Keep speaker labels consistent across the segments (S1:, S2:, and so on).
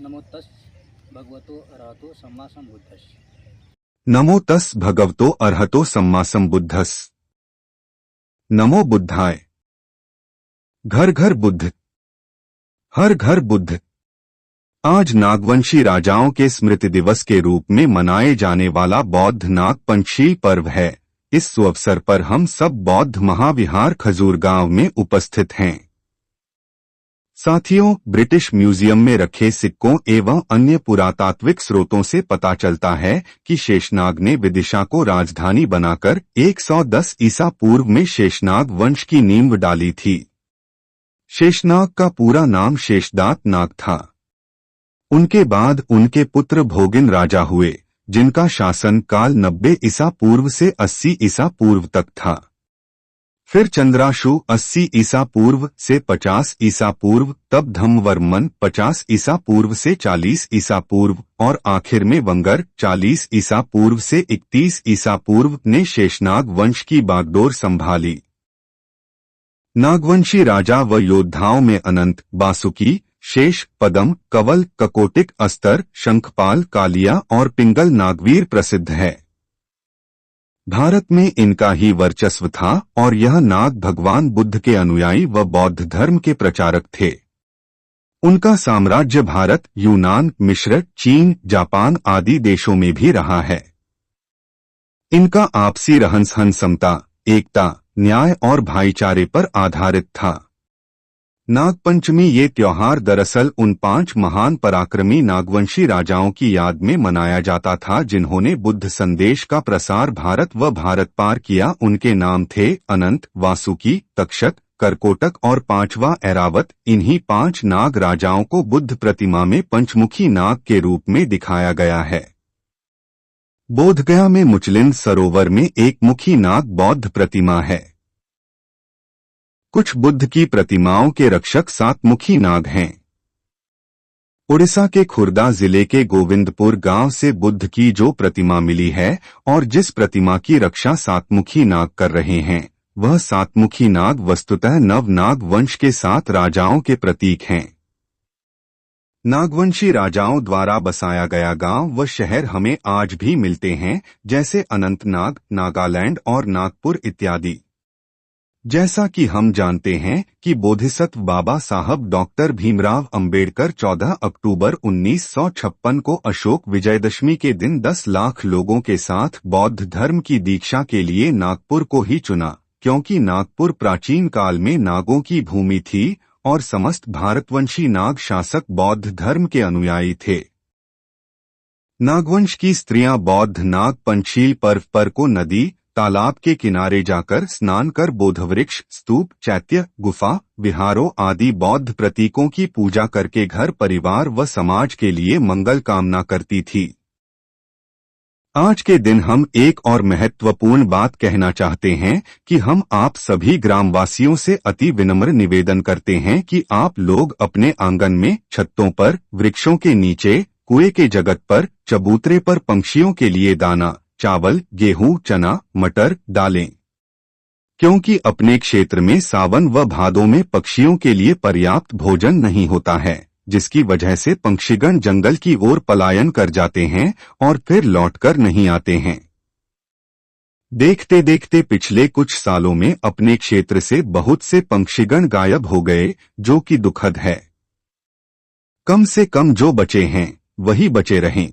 S1: नमो तस् भगवतो अरहतो सम्मा सम्बुद्धस्।
S2: नमो तस् भगवतो अरहतो सम्मा सम्बुद्धस्। नमो बुद्धाय। घर घर बुद्ध, हर घर बुद्ध। आज नागवंशी राजाओं के स्मृति दिवस के रूप में मनाए जाने वाला बौद्ध नाग पंचशील पर्व है। इस अवसर पर हम सब बौद्ध महाविहार खजूरगांव में उपस्थित हैं। साथियों, ब्रिटिश म्यूजियम में रखे सिक्कों एवं अन्य पुरातात्विक स्रोतों से पता चलता है कि शेषनाग ने विदिशा को राजधानी बनाकर 110 ईसा पूर्व में शेषनाग वंश की नींव डाली थी। शेषनाग का पूरा नाम शेषदात नाग था। उनके बाद उनके पुत्र भोगिन राजा हुए, जिनका शासन काल 90 ईसा पूर्व से 80 ईसा पूर्व तक था। फिर चंद्राशु 80 ईसा पूर्व से 50 ईसा पूर्व, तब धम्मवर्मन 50 ईसा पूर्व से 40 ईसा पूर्व और आखिर में वंगर 40 ईसा पूर्व से 31 ईसा पूर्व ने शेषनाग वंश की बागडोर संभाली। नागवंशी राजा व योद्धाओं में अनंत, बासुकी, शेष, पदम, कवल, ककोटिक, अस्तर, शंखपाल, कालिया और पिंगल नागवीर प्रसिद्ध है। भारत में इनका ही वर्चस्व था और यह नाग भगवान बुद्ध के अनुयायी व बौद्ध धर्म के प्रचारक थे। उनका साम्राज्य भारत, यूनान, मिस्र, चीन, जापान आदि देशों में भी रहा है। इनका आपसी रहन सहन समता, एकता, न्याय और भाईचारे पर आधारित था। नागपंचमी ये त्योहार दरअसल उन 5 महान पराक्रमी नागवंशी राजाओं की याद में मनाया जाता था जिन्होंने बुद्ध संदेश का प्रसार भारत व भारत पार किया। उनके नाम थे अनंत, वासुकी, तक्षक, करकोटक और 5वां ऐरावत। इन्हीं 5 नाग राजाओं को बुद्ध प्रतिमा में पंचमुखी नाग के रूप में दिखाया गया है। बोधगया में मुचलिंद सरोवर में एक मुखी नाग बौद्ध प्रतिमा है। कुछ बुद्ध की प्रतिमाओं के रक्षक 7 मुखी नाग हैं। उड़ीसा के खुर्दा जिले के गोविंदपुर गांव से बुद्ध की जो प्रतिमा मिली है और जिस प्रतिमा की रक्षा 7 मुखी नाग कर रहे हैं, वह 7 मुखी नाग वस्तुतः नव नाग वंश के 7 राजाओं के प्रतीक हैं। नागवंशी राजाओं द्वारा बसाया गया गांव व शहर हमें आज भी मिलते हैं, जैसे अनंतनाग, नागालैंड और नागपुर इत्यादि। जैसा कि हम जानते हैं कि बोधिसत्व बाबा साहब डॉक्टर भीमराव अंबेडकर 14 अक्टूबर 1956 को अशोक विजयदशमी के दिन 10 लाख लोगों के साथ बौद्ध धर्म की दीक्षा के लिए नागपुर को ही चुना, क्योंकि नागपुर प्राचीन काल में नागों की भूमि थी और समस्त भारतवंशी नाग शासक बौद्ध धर्म के अनुयायी थे। नागवंश की स्त्रियां बौद्ध नाग पंचशील पर्व पर को नदी, तालाब के किनारे जाकर स्नान कर बोधवृक्ष, स्तूप, चैत्य, गुफा, विहारों आदि बौद्ध प्रतीकों की पूजा करके घर, परिवार व समाज के लिए मंगल कामना करती थी। आज के दिन हम एक और महत्वपूर्ण बात कहना चाहते हैं कि हम आप सभी ग्रामवासियों से अति विनम्र निवेदन करते हैं कि आप लोग अपने आंगन में, छतों पर, वृक्षों के नीचे, कुएं के जगत पर, चबूतरे पर पंछियों के लिए दाना, चावल, गेहूं, चना, मटर डालें, क्योंकि अपने क्षेत्र में सावन व भादों में पक्षियों के लिए पर्याप्त भोजन नहीं होता है, जिसकी वजह से पंक्षीगण जंगल की ओर पलायन कर जाते हैं और फिर लौटकर नहीं आते हैं। देखते देखते पिछले कुछ सालों में अपने क्षेत्र से बहुत से पंक्षीगण गायब हो गए, जो कि दुखद है। कम से कम जो बचे हैं वही बचे रहें।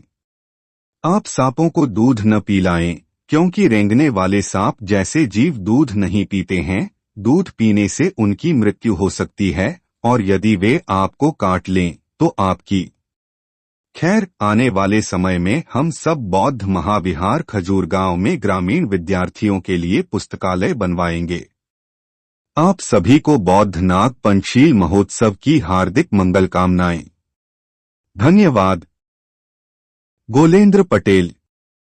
S2: आप सांपों को दूध न पिलाएं, क्योंकि रेंगने वाले सांप जैसे जीव दूध नहीं पीते हैं। दूध पीने से उनकी मृत्यु हो सकती है और यदि वे आपको काट लें तो आपकी। खैर, आने वाले समय में हम सब बौद्ध महाविहार खजूरगांव में ग्रामीण विद्यार्थियों के लिए पुस्तकालय बनवाएंगे। आप सभी को बौद्ध नाग पंचशील महोत्सव की हार्दिक मंगल कामनाएं। धन्यवाद। गोलेंद्र पटेल।